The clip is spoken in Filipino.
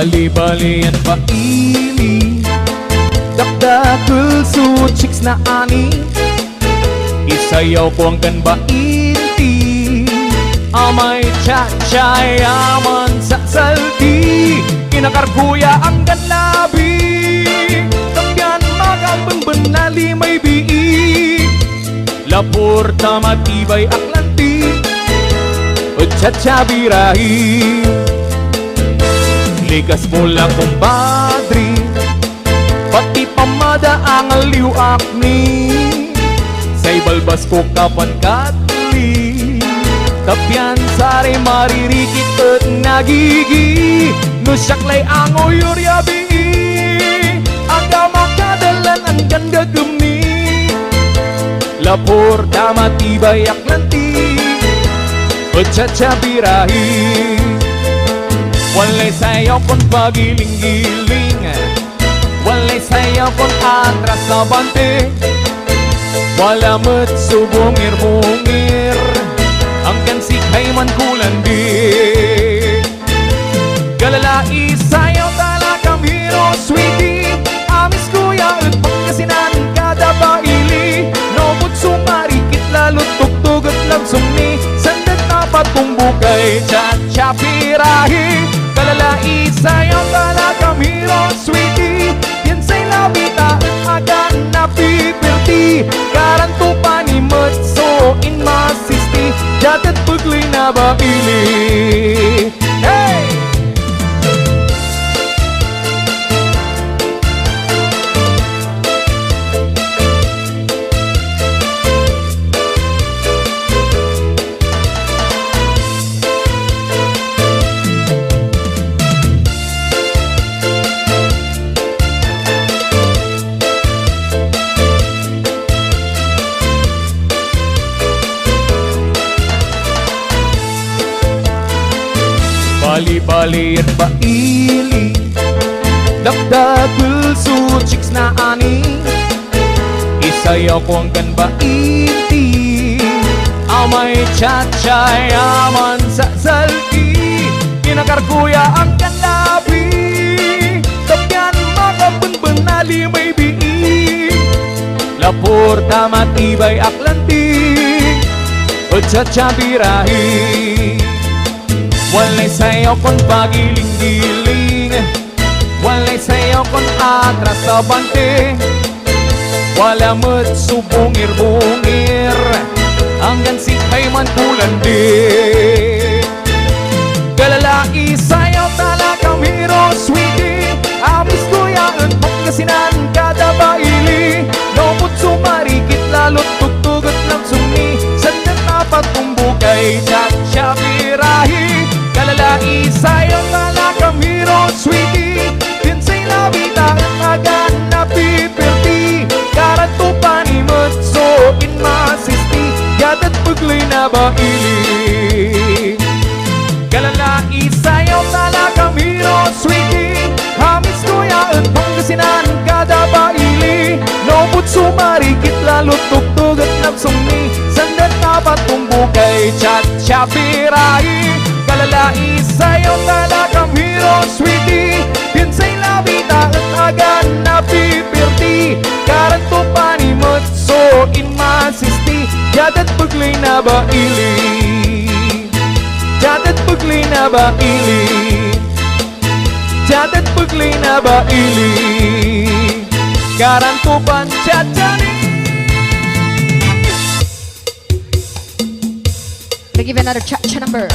Bali-bali yan paili, dakdakul su chicks na ani. Isayaw ko ang kan baiti, amay cha-chay aman sa saldi. Kinakarkuya ang kanlabi, tapyan magabang-banali may bii. Lapurta matibay aklanti, o cha-cha-birahi. Ligas mo lang kumpadri, pati pamada ang aliwak ni. Say balbas ko kapan katli, tapyan sari maririkit at nagigi. Nusyaklay ang uyuryabi, aga makadalan ang ganda gumi. Lapor matibay aklanti, o cha-cha-birahi. Walay sayaw kon pagiling-giling, walay sayaw kon atras sa bante. Wala mo't subungir-bungir, ang kansikay man kulandi. Galalai sayaw tala kamiro sweetie, amis kuya at Pangasinan kada baili. Nobot sumarikit lalo tugtog at langsong ni, sandat na patong bukay cha-cha-birahi. Galalai sayaw tala kamiro sweetie, yan say labita at agan na pipilti. Caranto panimot so in masisti, jatat pagli na baili. Hey! Bali-bali at paili, dakdakul su chicks na ani. Isayaw ko ang kan baiti, amay cha-chay aman sa saldi. Kinakarkuya ang kanlabi, tapyan magabang-banali may bii. Lapurta matibay aklanti, o cha-cha-birahi. Walay sayaw kon pagiling-giling, walay sayaw kon atras sa bante. Wala mo't subungir-bungir, hanggang sikay man kulandi. Galalai sayaw tala kamiro sweetie, amis kuya at Pangasinan kada baili. Nobot sumarikit lalo't tugtog at langsong ni, sandat na patumbukay cha-cha-birahi. Galalai sayaw tala kamiro sweetie, din say labita at agan na pipirti. Caranto panimot so in masisti, yadat pagli na baili. Galalai sayaw tala kamiro sweetie, amis kuya at Pangasinan kada baili. Nobot sumarikit lalo't tugtog at nagsong ni, sandat na patumbukay cha-cha-birahi. Galalai sayaw tala kamiro sweetie, din say labita at agan na pipirti. Caranto panimot so in masisti, yadat pagli na baili. Yadat pagli na baili, yadat pagli na baili. Caranto pan cha-chani. We'll give you another cha-cha number.